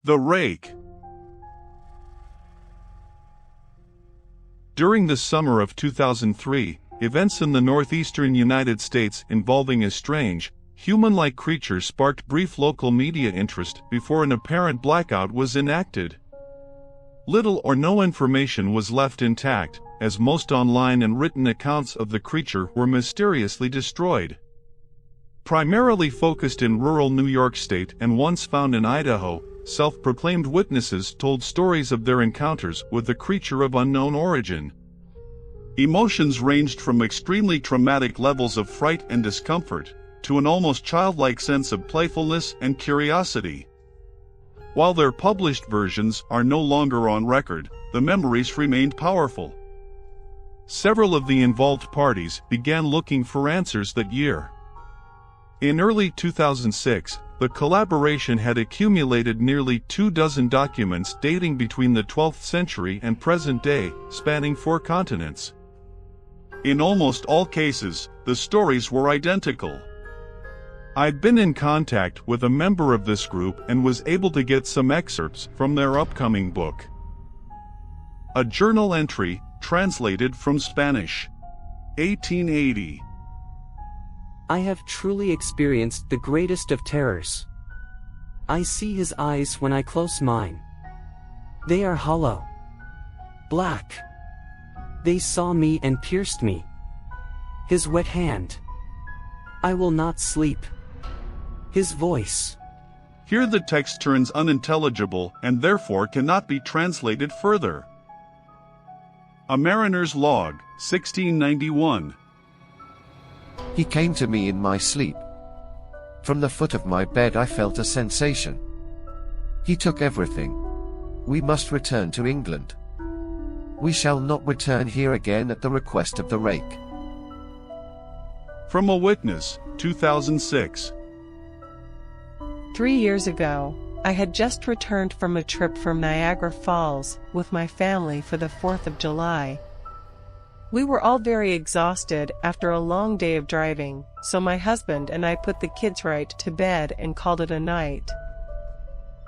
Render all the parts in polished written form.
The Rake. During the summer of 2003, events in the northeastern United States involving a strange, human-like creature sparked brief local media interest before an apparent blackout was enacted. Little or no information was left intact, as most online and written accounts of the creature were mysteriously destroyed. Primarily focused in rural New York State and once found in Idaho, self-proclaimed witnesses told stories of their encounters with the creature of unknown origin. Emotions ranged from extremely traumatic levels of fright and discomfort, to an almost childlike sense of playfulness and curiosity. While their published versions are no longer on record, the memories remained powerful. Several of the involved parties began looking for answers that year. In early 2006, the collaboration had accumulated nearly 24 documents dating between the 12th century and present day, spanning 4 continents. In almost all cases, the stories were identical. I'd been in contact with a member of this group and was able to get some excerpts from their upcoming book. A journal entry, translated from Spanish. 1880. I have truly experienced the greatest of terrors. I see his eyes when I close mine. They are hollow. Black. They saw me and pierced me. His wet hand. I will not sleep. His voice. Here the text turns unintelligible and therefore cannot be translated further. A Mariner's Log, 1691. He came to me in my sleep. From the foot of my bed I felt a sensation. He took everything. We must return to England. We shall not return here again at the request of the Rake. From a Witness, 2006. 3 years ago, I had just returned from a trip from Niagara Falls with my family for the 4th of July. We were all very exhausted after a long day of driving, so my husband and I put the kids right to bed and called it a night.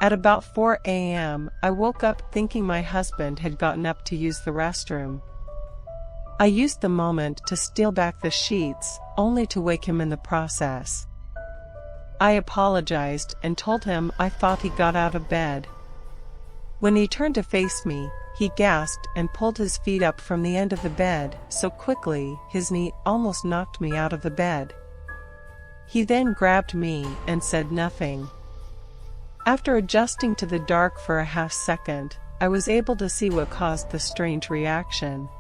At about 4 a.m., I woke up thinking my husband had gotten up to use the restroom. I used the moment to steal back the sheets, only to wake him in the process. I apologized and told him I thought he got out of bed. When he turned to face me, he gasped and pulled his feet up from the end of the bed so quickly his knee almost knocked me out of the bed. He then grabbed me and said nothing. After adjusting to the dark for a half second, I was able to see what caused the strange reaction.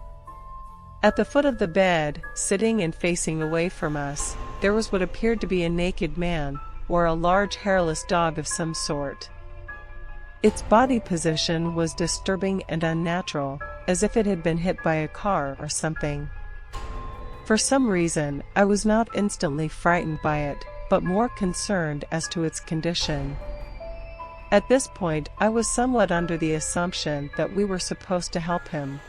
At the foot of the bed, sitting and facing away from us, there was what appeared to be a naked man, or a large hairless dog of some sort. Its body position was disturbing and unnatural, as if it had been hit by a car or something. For some reason, I was not instantly frightened by it, but more concerned as to its condition. At this point, I was somewhat under the assumption that we were supposed to help him.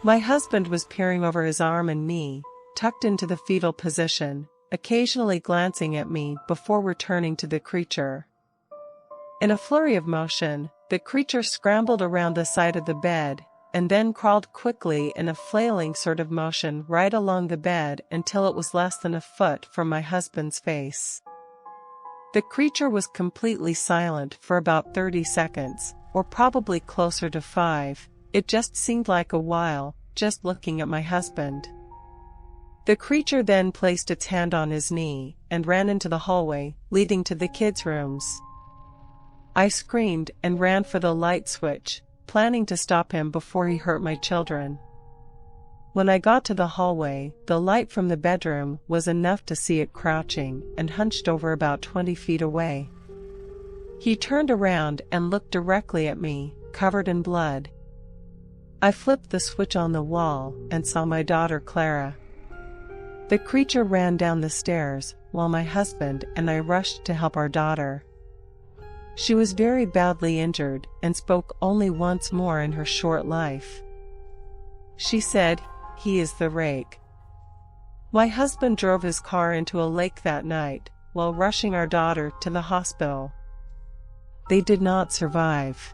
My husband was peering over his arm and me, tucked into the fetal position, occasionally glancing at me before returning to the creature. In a flurry of motion, the creature scrambled around the side of the bed, and then crawled quickly in a flailing sort of motion right along the bed until it was less than a foot from my husband's face. The creature was completely silent for about 30 seconds, or probably closer to 5. It just seemed like a while, just looking at my husband. The creature then placed its hand on his knee, and ran into the hallway, leading to the kids' rooms. I screamed and ran for the light switch, planning to stop him before he hurt my children. When I got to the hallway, the light from the bedroom was enough to see it crouching and hunched over about 20 feet away. He turned around and looked directly at me, covered in blood. I flipped the switch on the wall and saw my daughter Clara. The creature ran down the stairs, while my husband and I rushed to help our daughter. She was very badly injured and spoke only once more in her short life. She said, "He is the Rake." My husband drove his car into a lake that night, while rushing our daughter to the hospital. they did not survive.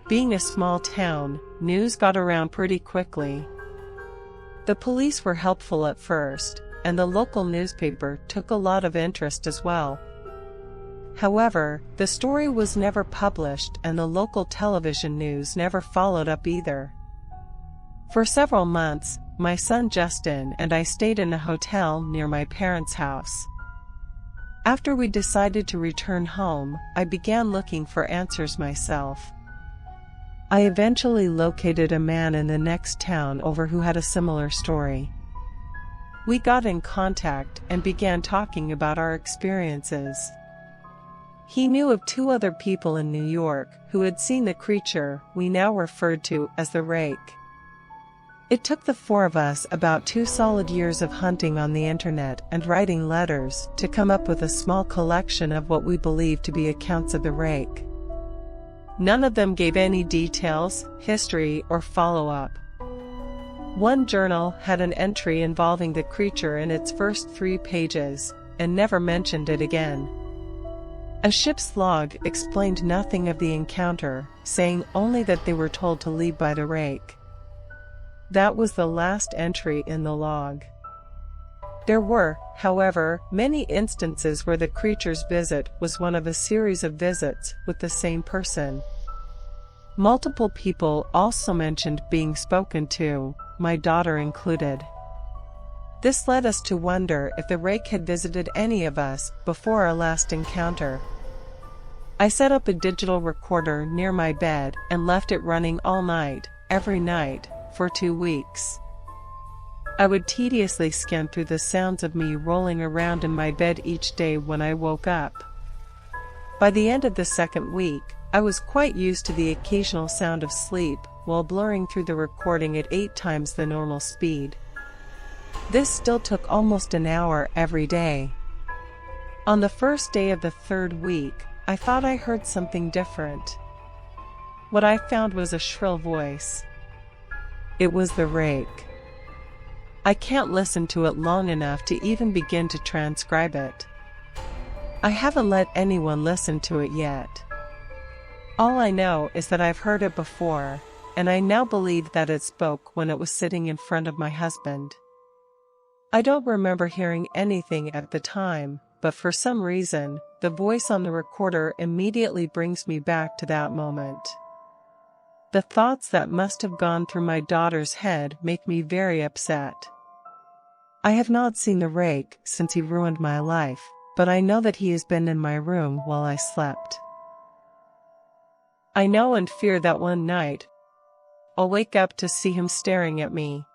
Being a small town, news got around pretty quickly. The police were helpful at first, and the local newspaper took a lot of interest as well. However, the story was never published and the local television news never followed up either. For several months, my son Justin and I stayed in a hotel near my parents' house. After we decided to return home, I began looking for answers myself. I eventually located a man in the next town over who had a similar story. We got in contact and began talking about our experiences. He knew of 2 other people in New York who had seen the creature we now referred to as the Rake. It took the 4 of us about 2 solid years of hunting on the internet and writing letters to come up with a small collection of what we believed to be accounts of the Rake. None of them gave any details, history, or follow-up. One journal had an entry involving the creature in its first 3 pages, and never mentioned it again. A ship's log explained nothing of the encounter, saying only that they were told to leave by the Rake. That was the last entry in the log. There were, however, many instances where the creature's visit was one of a series of visits with the same person. Multiple people also mentioned being spoken to, my daughter included. This led us to wonder if the Rake had visited any of us before our last encounter. I set up a digital recorder near my bed and left it running all night, every night, for 2 weeks. I would tediously scan through the sounds of me rolling around in my bed each day when I woke up. By the end of the 2nd week, I was quite used to the occasional sound of sleep while blurring through the recording at 8 times the normal speed. This still took almost an hour every day. On the first day of the 3rd week, I thought I heard something different. What I found was a shrill voice. It was the Rake. I can't listen to it long enough to even begin to transcribe it. I haven't let anyone listen to it yet. All I know is that I've heard it before, and I now believe that it spoke when it was sitting in front of my husband. I don't remember hearing anything at the time, but for some reason, the voice on the recorder immediately brings me back to that moment. The thoughts that must have gone through my daughter's head make me very upset. I have not seen the Rake since he ruined my life, but I know that he has been in my room while I slept. I know and fear that one night, I'll wake up to see him staring at me.